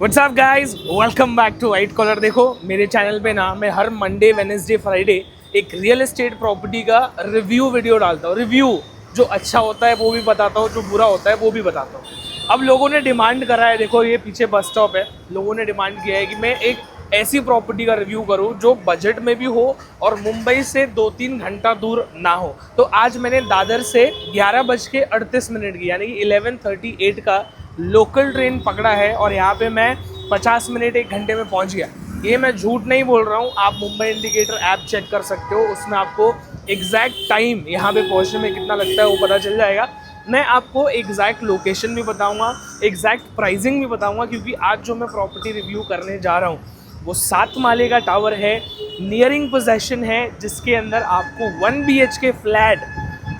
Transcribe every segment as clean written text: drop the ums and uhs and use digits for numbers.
What's up guys, welcome back to white collar. देखो मेरे channel पे ना मैं हर मंडे वेडनेसडे फ्राइडे एक रियल एस्टेट प्रॉपर्टी का रिव्यू वीडियो डालता हूँ। रिव्यू जो अच्छा होता है वो भी बताता हूँ, जो बुरा होता है वो भी बताता हूँ। अब लोगों ने डिमांड करा है, देखो ये पीछे बस स्टॉप है, लोगों ने डिमांड किया है कि मैं एक ऐसी प्रॉपर्टी का रिव्यू करूं जो बजट में भी हो और मुंबई से 2-3 घंटा दूर ना हो। तो आज मैंने दादर से 11:38 की यानी कि 11:38 का लोकल ट्रेन पकड़ा है और यहाँ पे मैं 50 मिनट 1 घंटे में पहुँच गया। ये मैं झूठ नहीं बोल रहा हूँ, आप मुंबई इंडिकेटर ऐप चेक कर सकते हो, उसमें आपको एग्जैक्ट टाइम यहाँ पे पहुँचने में कितना लगता है वो पता चल जाएगा। मैं आपको एग्जैक्ट लोकेशन भी बताऊंगा, एग्जैक्ट प्राइसिंग भी बताऊंगा, क्योंकि आज जो मैं प्रॉपर्टी रिव्यू करने जा रहा हूँ वो 7 माले का टावर है, नियरिंग पोजेशन है, जिसके अंदर आपको 1 BHK फ्लैट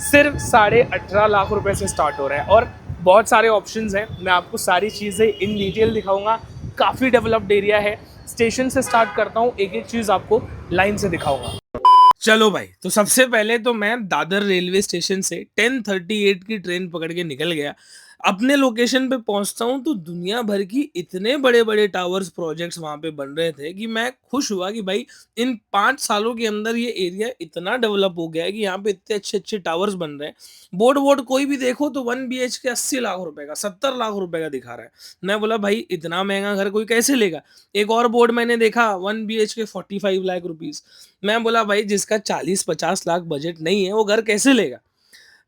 सिर्फ 18.5 लाख रुपए से स्टार्ट हो रहा है और बहुत सारे ऑप्शंस हैं। मैं आपको सारी चीज़ें इन डिटेल दिखाऊंगा। काफ़ी डेवलप्ड एरिया है। स्टेशन से स्टार्ट करता हूँ, एक एक चीज़ आपको लाइन से दिखाऊंगा। चलो भाई, तो सबसे पहले तो मैं दादर रेलवे स्टेशन से 10:38 की ट्रेन पकड़ के निकल गया। अपने लोकेशन पे पहुंचता हूं तो दुनिया भर की इतने बड़े बड़े टावर्स प्रोजेक्ट्स वहां पे बन रहे थे कि मैं खुश हुआ कि भाई इन 5 सालों के अंदर ये एरिया इतना डेवलप हो गया है कि यहाँ पे इतने अच्छे अच्छे टावर्स बन रहे हैं। बोर्ड बोर्ड कोई भी देखो तो 1 BHK 80 लाख रुपए का, 70 लाख रुपए का दिखा रहा है। मैं बोला भाई इतना महंगा घर कोई कैसे लेगा। एक और बोर्ड मैंने देखा 1 BHK 45 लाख रुपीज। मैं बोला भाई जिसका 40-50 लाख बजट नहीं है वो घर कैसे लेगा।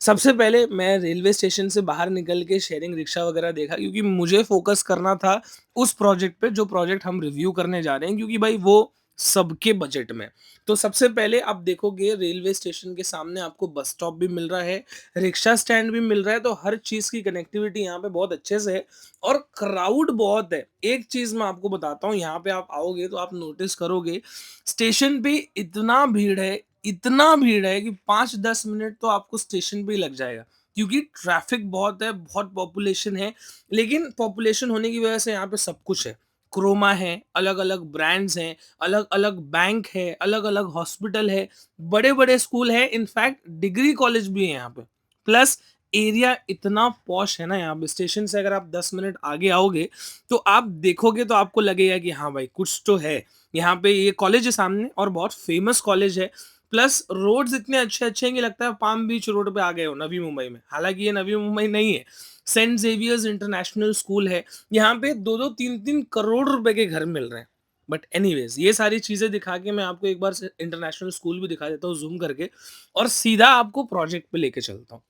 सबसे पहले मैं रेलवे स्टेशन से बाहर निकल के शेयरिंग रिक्शा वगैरह देखा, क्योंकि मुझे फोकस करना था उस प्रोजेक्ट पे जो प्रोजेक्ट हम रिव्यू करने जा रहे हैं, क्योंकि भाई वो सबके बजट में। तो सबसे पहले आप देखोगे रेलवे स्टेशन के सामने आपको बस स्टॉप भी मिल रहा है, रिक्शा स्टैंड भी मिल रहा है, तो हर चीज की कनेक्टिविटी यहाँ पे बहुत अच्छे से है और क्राउड बहुत है। एक चीज मैं आपको बताता हूँ, यहाँ पे आप आओगे तो आप नोटिस करोगे स्टेशन पे इतना भीड़ है कि 5-10 मिनट तो आपको स्टेशन पे ही लग जाएगा, क्योंकि ट्रैफिक बहुत है, बहुत पॉपुलेशन है। लेकिन पॉपुलेशन होने की वजह से यहाँ पे सब कुछ है। क्रोमा है, अलग अलग ब्रांड्स हैं, अलग अलग बैंक है, अलग अलग हॉस्पिटल है, बड़े बड़े स्कूल है, इनफैक्ट डिग्री कॉलेज भी है यहाँ पे। प्लस एरिया इतना पॉश है ना, यहाँ पे स्टेशन से अगर आप 10 मिनट आगे आओगे तो आप देखोगे तो आपको लगेगा कि हाँ भाई कुछ तो है। यहाँ पे ये कॉलेज है सामने और बहुत फेमस कॉलेज है। प्लस रोड्स इतने अच्छे अच्छे हैं कि लगता है पाम बीच रोड पे आ गए हो नवी मुंबई में। हालांकि ये नवी मुंबई नहीं है, सेंट जेवियर्स इंटरनेशनल स्कूल है। यहाँ पे 2-2 3-3 करोड़ रुपए के घर मिल रहे हैं। बट एनीवेज ये सारी चीजें दिखा के मैं आपको एक बार इंटरनेशनल स्कूल भी दिखा देता हूँ जूम करके, और सीधा आपको प्रोजेक्ट पे लेके चलता हूँ।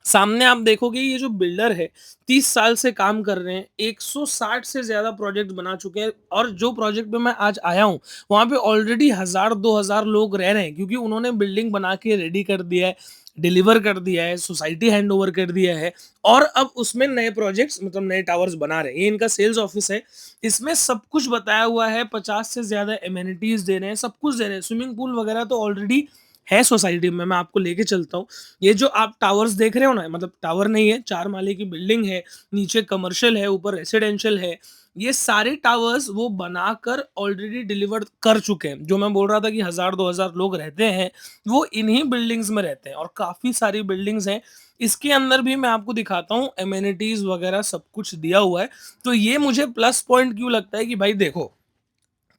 सामने आप देखोगे ये जो बिल्डर है 30 साल से काम कर रहे हैं, 160 से ज्यादा प्रोजेक्ट बना चुके हैं, और जो प्रोजेक्ट पे मैं आज आया हूँ वहां पे ऑलरेडी 1000-2000 लोग रह रहे हैं, क्योंकि उन्होंने बिल्डिंग बना के रेडी कर दिया है, डिलीवर कर दिया है, सोसाइटी हैंड ओवर कर दिया है, और अब उसमें नए प्रोजेक्ट्स मतलब नए टावर्स बना रहे हैं। ये इनका सेल्स ऑफिस है, इसमें सब कुछ बताया हुआ है, 50 से ज्यादा एमेनिटीज दे रहे हैं, सब कुछ दे रहे हैं, स्विमिंग पूल वगैरह तो ऑलरेडी है सोसाइटी में। मैं आपको लेके चलता हूँ। ये जो आप टावर्स देख रहे हो ना, मतलब टावर नहीं है, 4 माले की बिल्डिंग है, नीचे कमर्शियल है, ऊपर रेसिडेंशियल है। ये सारे टावर्स वो बनाकर ऑलरेडी डिलीवर्ड कर चुके हैं। जो मैं बोल रहा था कि 1000-2000 लोग रहते हैं, वो इन्हीं बिल्डिंग्स में रहते हैं, और काफी सारी बिल्डिंग्स हैं। इसके अंदर भी मैं आपको दिखाता हूँ, एमेनिटीज वगैरह सब कुछ दिया हुआ है। तो ये मुझे प्लस पॉइंट क्यों लगता है कि भाई देखो,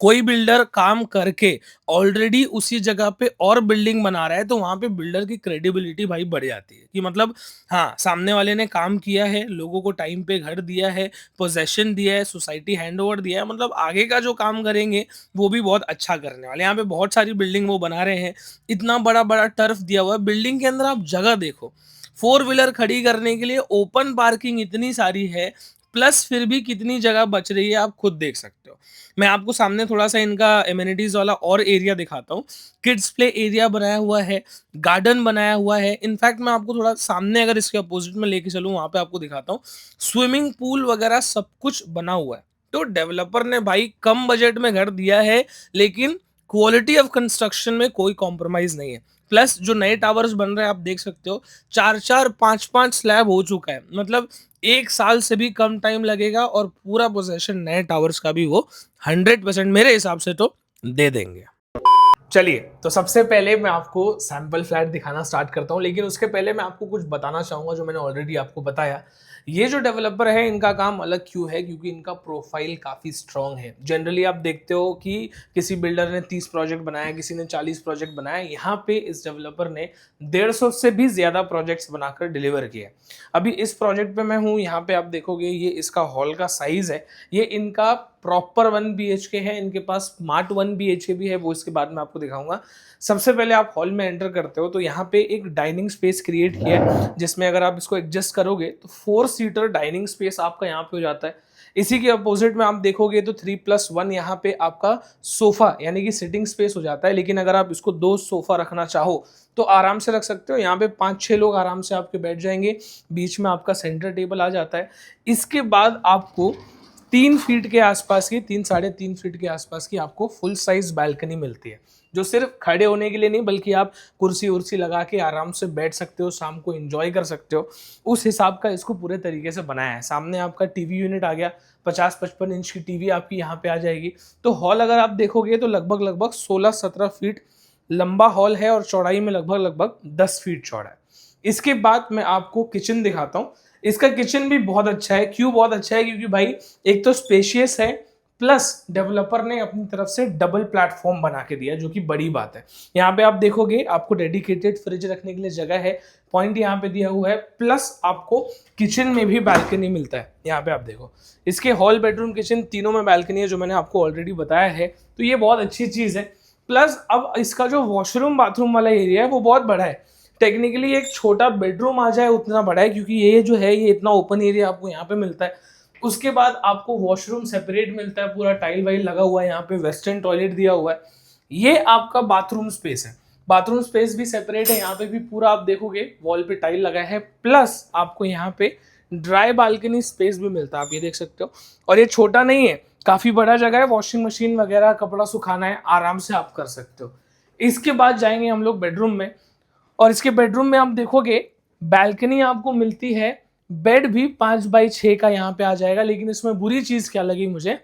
कोई बिल्डर काम करके ऑलरेडी उसी जगह पे और बिल्डिंग बना रहा है तो वहां पे बिल्डर की क्रेडिबिलिटी भाई बढ़ जाती है कि मतलब हाँ, सामने वाले ने काम किया है, लोगों को टाइम पे घर दिया है, पोजेशन दिया है, सोसाइटी हैंड ओवर दिया है, मतलब आगे का जो काम करेंगे वो भी बहुत अच्छा करने वाले। यहाँ पे बहुत सारी बिल्डिंग वो बना रहे हैं, इतना बड़ा बड़ा टर्फ दिया हुआ है बिल्डिंग के अंदर। आप जगह देखो, 4 व्हीलर खड़ी करने के लिए ओपन पार्किंग इतनी सारी है, प्लस फिर भी कितनी जगह बच रही है आप खुद देख सकते हो। मैं आपको सामने थोड़ा सा इनका एमेनिटीज वाला और एरिया दिखाता हूँ। किड्स प्ले एरिया बनाया हुआ है, गार्डन बनाया हुआ है। इनफैक्ट मैं आपको थोड़ा सामने अगर इसके अपोजिट में लेके चलूँ वहां पे आपको दिखाता हूँ, स्विमिंग पूल वगैरह सब कुछ बना हुआ है। तो डेवलपर ने भाई कम बजट में घर दिया है, लेकिन क्वालिटी ऑफ कंस्ट्रक्शन में कोई कॉम्प्रोमाइज नहीं है। प्लस जो नए टावर्स बन रहे हैं आप देख सकते हो, 4-4 5-5 स्लैब हो चुका है, मतलब 1 साल से भी कम टाइम लगेगा और पूरा पोजेशन नए टावर्स का भी वो 100% मेरे हिसाब से तो दे देंगे। चलिए, तो सबसे पहले मैं आपको सैंपल फ्लैट दिखाना स्टार्ट करता हूँ, लेकिन उसके पहले मैं आपको कुछ बताना चाहूंगा जो मैंने ऑलरेडी आपको बताया ये जो डेवलपर है इनका काम अलग क्यों है, क्योंकि इनका प्रोफाइल काफ़ी स्ट्रांग है। जनरली आप देखते हो कि किसी बिल्डर ने 30 प्रोजेक्ट बनाया, किसी ने 40 प्रोजेक्ट बनाया, यहाँ पे इस डेवलपर ने 150 से भी ज़्यादा प्रोजेक्ट्स बनाकर डिलीवर किए। अभी इस प्रोजेक्ट पे मैं हूँ, यहाँ पे आप देखोगे ये इसका हॉल का साइज़ है, ये इनका प्रॉपर 1 BHK है। इनके पास स्मार्ट 1 BHK भी है, वो इसके बाद में आपको दिखाऊंगा। सबसे पहले आप हॉल में एंटर करते हो तो यहाँ पे एक डाइनिंग स्पेस क्रिएट किया है, जिसमें अगर आप इसको एडजस्ट करोगे तो 4 सीटर डाइनिंग स्पेस आपका यहाँ पे हो जाता है। इसी के अपोजिट में आप देखोगे तो 3+1 यहाँ पे आपका सोफा यानी कि सिटिंग स्पेस हो जाता है। लेकिन अगर आप इसको 2 सोफा रखना चाहो तो आराम से रख सकते हो। यहाँ पे 5-6 लोग आराम से आपके बैठ जाएंगे। बीच में आपका सेंटर टेबल आ जाता है। इसके बाद आपको 3 फीट के आसपास की, 3-3.5 फीट के आसपास की आपको फुल साइज बैल्कनी मिलती है, जो सिर्फ खड़े होने के लिए नहीं बल्कि आप कुर्सी उर्सी लगा के आराम से बैठ सकते हो, शाम को एंजॉय कर सकते हो। उस हिसाब का इसको पूरे तरीके से बनाया है। सामने आपका टीवी यूनिट आ गया, 50-55 इंच की टीवी आपकी यहाँ पे आ जाएगी। तो हॉल अगर आप देखोगे तो लगभग 16-17 फीट लंबा हॉल है और चौड़ाई में लगभग 10 फीट चौड़ा है। इसके बाद मैं आपको किचन दिखाता हूँ। इसका किचन भी बहुत अच्छा है। क्यों बहुत अच्छा है? क्योंकि भाई एक तो स्पेशियस है, प्लस डेवलपर ने अपनी तरफ से डबल प्लेटफॉर्म बना के दिया, जो कि बड़ी बात है। यहाँ पे आप देखोगे आपको डेडिकेटेड फ्रिज रखने के लिए जगह है, पॉइंट यहाँ पे दिया हुआ है, प्लस आपको किचन में भी बालकनी मिलता है। यहाँ पे आप देखो इसके हॉल, बेडरूम, किचन तीनों में बालकनी है, जो मैंने आपको ऑलरेडी बताया है। तो ये बहुत अच्छी चीज़ है। प्लस अब इसका जो वॉशरूम बाथरूम वाला एरिया है वो बहुत बड़ा है। टेक्निकली एक छोटा बेडरूम आ जाए उतना बड़ा है, क्योंकि ये जो है ये इतना ओपन एरिया आपको यहाँ पे मिलता है। उसके बाद आपको वॉशरूम सेपरेट मिलता है, पूरा टाइल वाइल लगा हुआ है, यहाँ पे वेस्टर्न टॉयलेट दिया हुआ है। ये आपका बाथरूम स्पेस है, बाथरूम स्पेस भी सेपरेट है। यहाँ पे भी पूरा आप देखोगे वॉल पे टाइल लगा है, प्लस आपको यहाँ पे ड्राई बालकनी स्पेस भी मिलता है, आप ये देख सकते हो। और ये छोटा नहीं है, काफी बड़ा जगह है। वॉशिंग मशीन वगैरह, कपड़ा सुखाना है, आराम से आप कर सकते हो। इसके बाद जाएंगे हम लोग बेडरूम में, और इसके बेडरूम में आप देखोगे बैल्कनी आपको मिलती है। बेड भी 5x6 का यहाँ पे आ जाएगा। लेकिन इसमें बुरी चीज क्या लगी मुझे,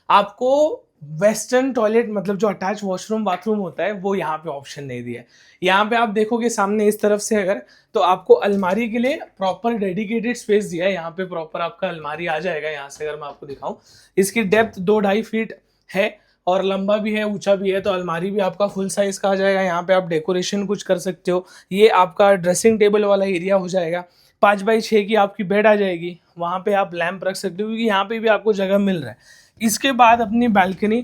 आपको वेस्टर्न टॉयलेट मतलब जो अटैच वॉशरूम बाथरूम होता है वो यहाँ पे ऑप्शन नहीं दिया है। यहाँ पे आप देखोगे सामने इस तरफ से अगर, तो आपको अलमारी के लिए प्रॉपर डेडिकेटेड स्पेस दिया है। यहाँ पे प्रॉपर आपका अलमारी आ जाएगा। यहाँ से अगर मैं आपको दिखाऊं, इसकी डेप्थ 2-2.5 फीट है और लंबा भी है, ऊंचा भी है। तो अलमारी भी आपका फुल साइज का आ जाएगा। यहाँ पे आप डेकोरेशन कुछ कर सकते हो। ये आपका ड्रेसिंग टेबल वाला एरिया हो जाएगा। 5x6 की आपकी बेड आ जाएगी। वहाँ पे आप लैंप रख सकते हो, क्योंकि यहाँ पे भी आपको जगह मिल रहा है। इसके बाद अपनी बालकनी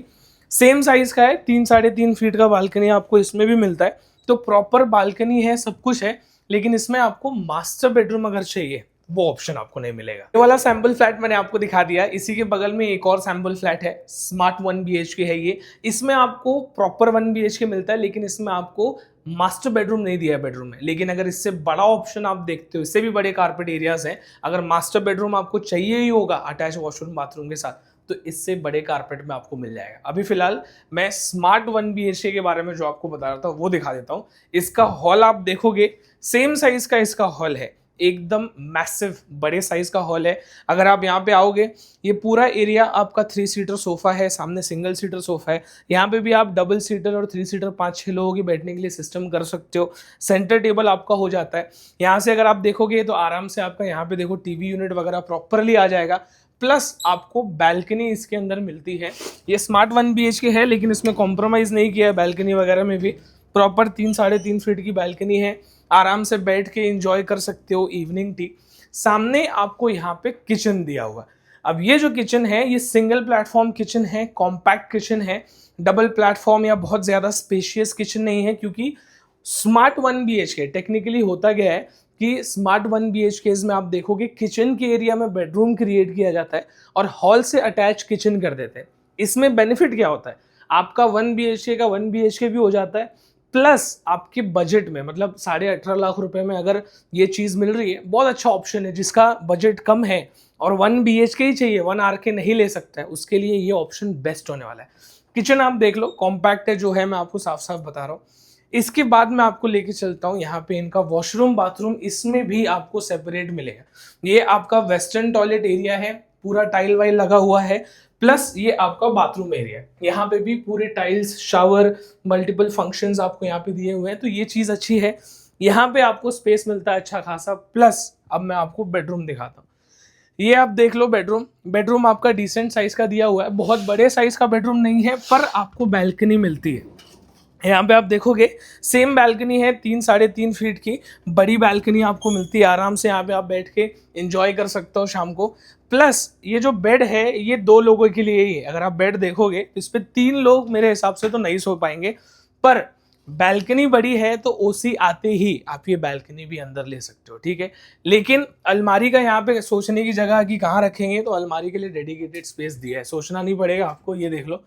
सेम साइज का है, 3-3.5 फीट का बालकनी आपको इसमें भी मिलता है। तो प्रॉपर बालकनी है, सब कुछ है। लेकिन इसमें आपको मास्टर बेडरूम अगर चाहिए वो ऑप्शन आपको नहीं मिलेगा। ये वाला सैंपल फ्लैट मैंने आपको दिखा दिया। इसी के बगल में एक और सैंपल फ्लैट है, स्मार्ट 1 BHK है ये। इसमें आपको प्रॉपर 1 BHK मिलता है, लेकिन इसमें आपको मास्टर बेडरूम नहीं दिया है बेडरूम में। लेकिन अगर इससे बड़ा ऑप्शन आप देखते हो, इससे भी बड़े कारपेट एरियाज हैं, अगर मास्टर बेडरूम आपको चाहिए ही होगा अटैच वॉशरूम बाथरूम के साथ, तो इससे बड़े कारपेट में आपको मिल जाएगा। अभी फिलहाल मैं स्मार्ट 1 BHK के बारे में जो आपको बता रहा था वो दिखा देता हूँ। इसका हॉल आप देखोगे सेम साइज का इसका हॉल है, एकदम मैसिव बड़े साइज का हॉल है। अगर आप यहाँ पे आओगे, ये पूरा एरिया आपका 3 सीटर सोफा है, सामने सिंगल सीटर सोफा है। यहाँ पे भी आप डबल सीटर और 3 सीटर 5-6 लोगों के बैठने के लिए सिस्टम कर सकते हो। सेंटर टेबल आपका हो जाता है। यहाँ से अगर आप देखोगे तो आराम से आपका यहाँ पे देखो टीवी यूनिट वगैरह प्रॉपरली आ जाएगा। प्लस आपको बैल्कनी इसके अंदर मिलती है। ये स्मार्ट 1 BHK है, लेकिन इसमें कॉम्प्रोमाइज़ नहीं किया है। बैल्कनी वगैरह में भी प्रॉपर 3-3.5 फीट की बैल्कनी है। आराम से बैठ के एंजॉय कर सकते हो इवनिंग टी। सामने आपको यहाँ पे किचन दिया हुआ। अब ये जो किचन है ये सिंगल प्लेटफॉर्म किचन है, कॉम्पैक्ट किचन है। डबल प्लेटफॉर्म या बहुत ज़्यादा स्पेशियस किचन नहीं है, क्योंकि स्मार्ट 1 BHK टेक्निकली होता गया है कि स्मार्ट 1 BHK में आप देखोगे किचन के एरिया में बेडरूम क्रिएट किया जाता है और हॉल से अटैच किचन कर देते हैं। इसमें बेनिफिट क्या होता है, आपका 1 BHK का 1 BHK भी हो जाता है, प्लस आपके बजट में मतलब 18.5 लाख रुपए में अगर ये चीज़ मिल रही है, बहुत अच्छा ऑप्शन है। जिसका बजट कम है और 1 BHK ही चाहिए, 1 RK नहीं ले सकता है, उसके लिए ये ऑप्शन बेस्ट होने वाला है। किचन आप देख लो, कॉम्पैक्ट है जो है, मैं आपको साफ साफ बता रहा हूँ। इसके बाद मैं आपको लेके चलता हूँ यहाँ पे इनका वॉशरूम बाथरूम, इसमें भी आपको सेपरेट मिलेगा। ये आपका वेस्टर्न टॉयलेट एरिया है, पूरा टाइल वाइल लगा हुआ है, प्लस ये आपका बाथरूम एरिया। यहाँ पे भी पूरे टाइल्स, शावर, मल्टीपल फंक्शंस आपको यहाँ पे दिए हुए हैं। तो ये चीज़ अच्छी है। यहाँ पे आपको स्पेस मिलता है अच्छा खासा, प्लस अब मैं आपको बेडरूम दिखाता हूँ। ये आप देख लो बेडरूम आपका डिसेंट साइज का दिया हुआ है, बहुत बड़े साइज का बेडरूम नहीं है, पर आपको बैल्कनी मिलती है। यहाँ पे आप देखोगे सेम बैल्कनी है, 3-3.5 फीट की बड़ी बैल्कनी आपको मिलती है। आराम से यहाँ पे आप बैठ के एंजॉय कर सकते हो शाम को। प्लस ये जो बेड है ये 2 लोगों के लिए ही है। अगर आप बेड देखोगे इस पे 3 लोग मेरे हिसाब से तो नहीं सो पाएंगे, पर बैल्कनी बड़ी है तो ओसी आते ही आप ये बैल्कनी भी अंदर ले सकते हो, ठीक है। लेकिन अलमारी का यहाँ पे सोचने की जगह कि कहाँ रखेंगे, तो अलमारी के लिए डेडिकेटेड स्पेस दिया है, सोचना नहीं पड़ेगा आपको। ये देख लो,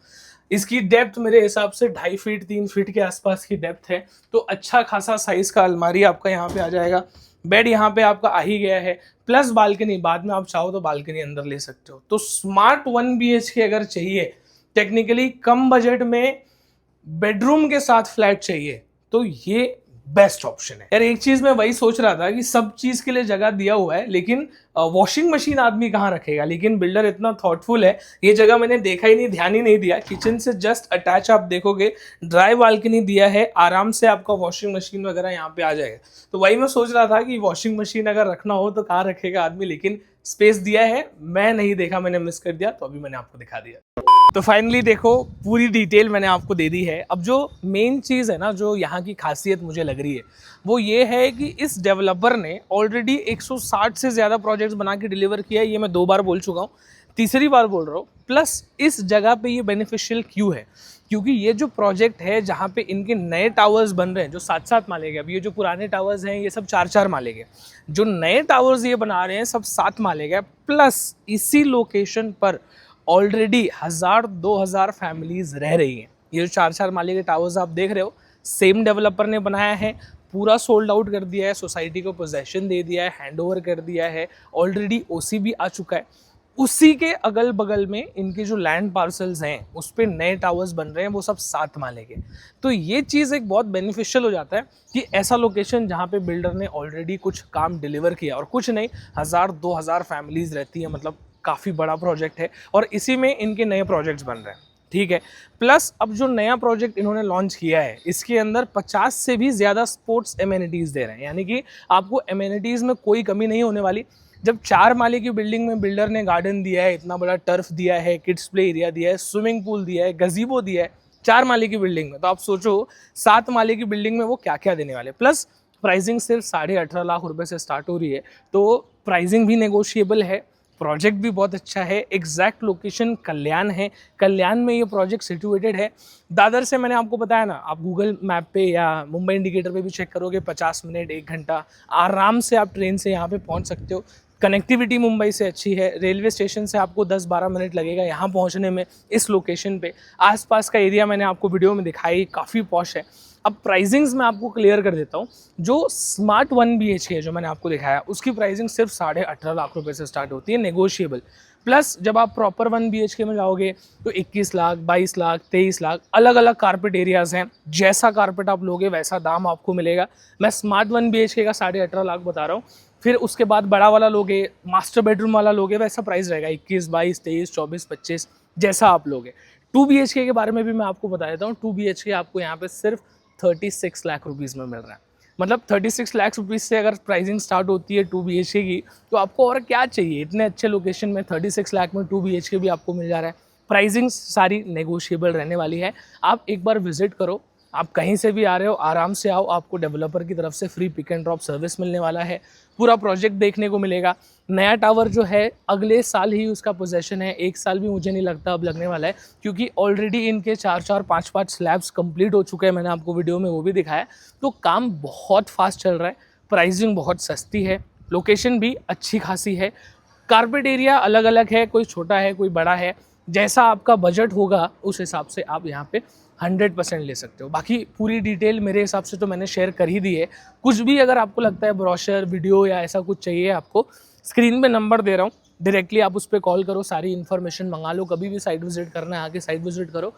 इसकी डेप्थ मेरे हिसाब से 2.5 फीट 3 फीट के आसपास की डेप्थ है, तो अच्छा खासा साइज का अलमारी आपका यहाँ पे आ जाएगा। बेड यहाँ पे आपका आ ही गया है, प्लस बालकनी, बाद में आप चाहो तो बालकनी अंदर ले सकते हो। तो स्मार्ट 1 BHK अगर चाहिए, टेक्निकली कम बजट में बेडरूम के साथ फ्लैट चाहिए, तो ये बेस्ट ऑप्शन है यार। एक चीज मैं वही सोच रहा था कि सब चीज के लिए जगह दिया हुआ है, लेकिन वॉशिंग मशीन आदमी कहाँ रखेगा। लेकिन बिल्डर इतना थॉटफुल है, ये जगह मैंने देखा ही नहीं, ध्यान ही नहीं दिया। किचन से जस्ट अटैच आप देखोगे ड्राई बालकनी दिया है, आराम से आपका वॉशिंग मशीन वगैरह यहाँ पे आ जाएगा। तो वही मैं सोच रहा था कि वॉशिंग मशीन अगर रखना हो तो कहाँ रखेगा आदमी, लेकिन स्पेस दिया है, मैं नहीं देखा, मैंने मिस कर दिया, तो अभी मैंने आपको दिखा दिया। तो फाइनली देखो पूरी डिटेल मैंने आपको दे दी है। अब जो मेन चीज़ है ना, जो यहाँ की खासियत मुझे लग रही है, वो ये है कि इस डेवलपर ने ऑलरेडी 160 से ज़्यादा प्रोजेक्ट्स बना के डिलीवर किया है। ये मैं 2 बार बोल चुका हूँ, तीसरी बार बोल रहा हूँ। प्लस इस जगह पे ये बेनिफिशियल क्यों है, क्योंकि ये जो प्रोजेक्ट है जहाँ पे इनके नए टावर्स बन रहे हैं जो 7-7 माले के, अब ये जो पुराने टावर्स हैं ये सब 4-4 माले के, जो नए टावर्स ये बना रहे हैं सब 7 माले के। प्लस इसी लोकेशन पर ऑलरेडी 1000-2000 फैमिलीज रह रही हैं। ये जो 4-4 माले के टावर्स आप देख रहे हो, सेम डेवलपर ने बनाया है, पूरा सोल्ड आउट कर दिया है, सोसाइटी को पोजेशन दे दिया है, हैंडओवर कर दिया है, ऑलरेडी ओसी भी आ चुका है। उसी के अगल बगल में इनके जो लैंड पार्सल्स हैं उस पर नए टावर्स बन रहे हैं, वो सब 7 माले के। तो ये चीज़ एक बहुत बेनिफिशियल हो जाता है कि ऐसा लोकेशन जहाँ पे बिल्डर ने ऑलरेडी कुछ काम डिलीवर किया, और कुछ नहीं 1000-2000 फैमिलीज रहती है, मतलब काफ़ी बड़ा प्रोजेक्ट है, और इसी में इनके नए प्रोजेक्ट्स बन रहे हैं, ठीक है। प्लस अब जो नया प्रोजेक्ट इन्होंने लॉन्च किया है, इसके अंदर 50 से भी ज़्यादा स्पोर्ट्स एमेनिटीज़ दे रहे हैं, यानी कि आपको एमेनिटीज़ में कोई कमी नहीं होने वाली। जब 4 माले की बिल्डिंग में बिल्डर ने गार्डन दिया है, इतना बड़ा टर्फ दिया है, किड्स प्ले एरिया दिया है, स्विमिंग पूल दिया है, गजीबो दिया है 4 माले की बिल्डिंग में, तो आप सोचो 7 माले की बिल्डिंग में वो क्या क्या देने वाले। प्लस प्राइसिंग सिर्फ 18.5 लाख रुपए से स्टार्ट हो रही है, तो प्राइसिंग भी नेगोशिएबल है, प्रोजेक्ट भी बहुत अच्छा है। एग्जैक्ट लोकेशन कल्याण है, कल्याण में ये प्रोजेक्ट सिचुएटेड है। दादर से मैंने आपको बताया ना, आप गूगल मैप पे या मुंबई इंडिकेटर पे भी चेक करोगे, 50 मिनट 1 घंटा आराम से आप ट्रेन से यहाँ पे पहुँच सकते हो। कनेक्टिविटी मुंबई से अच्छी है, रेलवे स्टेशन से आपको 10-12 मिनट लगेगा यहाँ पहुँचने में। इस लोकेशन पे आसपास का एरिया मैंने आपको वीडियो में दिखाई, काफ़ी पॉश है। अब प्राइसिंग्स मैं आपको क्लियर कर देता हूँ। जो स्मार्ट 1 BHK जो मैंने आपको दिखाया, उसकी प्राइसिंग सिर्फ 18.5 लाख रुपए से स्टार्ट होती है, नेगोशिएबल। प्लस जब आप प्रॉपर 1 BHK में जाओगे तो 21 लाख, 22 लाख, 23 लाख, अलग अलग कारपेट एरियाज़ हैं। जैसा कारपेट आप लोगे वैसा दाम आपको मिलेगा। मैं स्मार्ट 1 BHK का 18.5 लाख बता रहा हूँ। फिर उसके बाद बड़ा वाला लोगे, मास्टर बेडरूम वाला लोगे, वैसा प्राइस रहेगा 21, 22, 23, 24, 25, जैसा आप लोगे। 2 BHK के बारे में भी मैं आपको बता देता हूँ। 2 BHK आपको यहाँ पे सिर्फ 36 लाख रुपीज़ में मिल रहा है। मतलब 36 लाख रुपीज़ से अगर प्राइसिंग स्टार्ट होती है 2 BHK की, तो आपको और क्या चाहिए। इतने अच्छे लोकेशन में 36 लाख में 2 BHK भी आपको मिल जा रहा है। प्राइसिंग सारी नेगोशिएबल रहने वाली है। आप एक बार विजिट करो, आप कहीं से भी आ रहे हो आराम से आओ, आपको डेवलपर की तरफ से free pick and drop service मिलने वाला है, पूरा प्रोजेक्ट देखने को मिलेगा। नया टावर जो है अगले साल ही उसका पोजेशन है, 1 साल भी मुझे नहीं लगता अब लगने वाला है, क्योंकि ऑलरेडी इनके 4-4, 5-5 स्लैब्स कंप्लीट हो चुके हैं। मैंने आपको वीडियो में वो भी दिखाया। तो काम बहुत फास्ट चल रहा है, प्राइसिंग बहुत सस्ती है, लोकेशन भी अच्छी खासी है, कारपेट एरिया अलग अलग है, कोई छोटा है कोई बड़ा है, जैसा आपका बजट होगा उस हिसाब से आप यहाँ पे 100% ले सकते हो। बाकी पूरी डिटेल मेरे हिसाब से तो मैंने शेयर कर ही दी है। कुछ भी अगर आपको लगता है ब्रोशर, वीडियो या ऐसा कुछ चाहिए आपको, स्क्रीन पे नंबर दे रहा हूँ, डायरेक्टली आप उस पर कॉल करो, सारी इन्फॉर्मेशन मंगा लो। कभी भी साइट विजिट करना है आके साइट विजिट करो।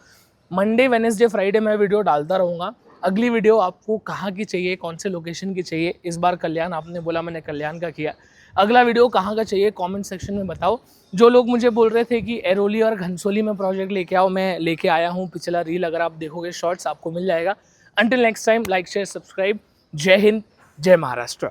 मंडे, वेडनेसडे, फ्राइडे मैं वीडियो डालता रहूँगा। अगली वीडियो आपको कहाँ की चाहिए, कौन से लोकेशन की चाहिए। इस बार कल्याण आपने बोला, मैंने कल्याण का किया। अगला वीडियो कहाँ का चाहिए कमेंट सेक्शन में बताओ। जो लोग मुझे बोल रहे थे कि एरोली और घनसोली में प्रोजेक्ट लेके आओ, मैं लेके आया हूँ। पिछला रील अगर आप देखोगे, शॉर्ट्स आपको मिल जाएगा। Until next time, like share subscribe. जय हिंद, जय महाराष्ट्र।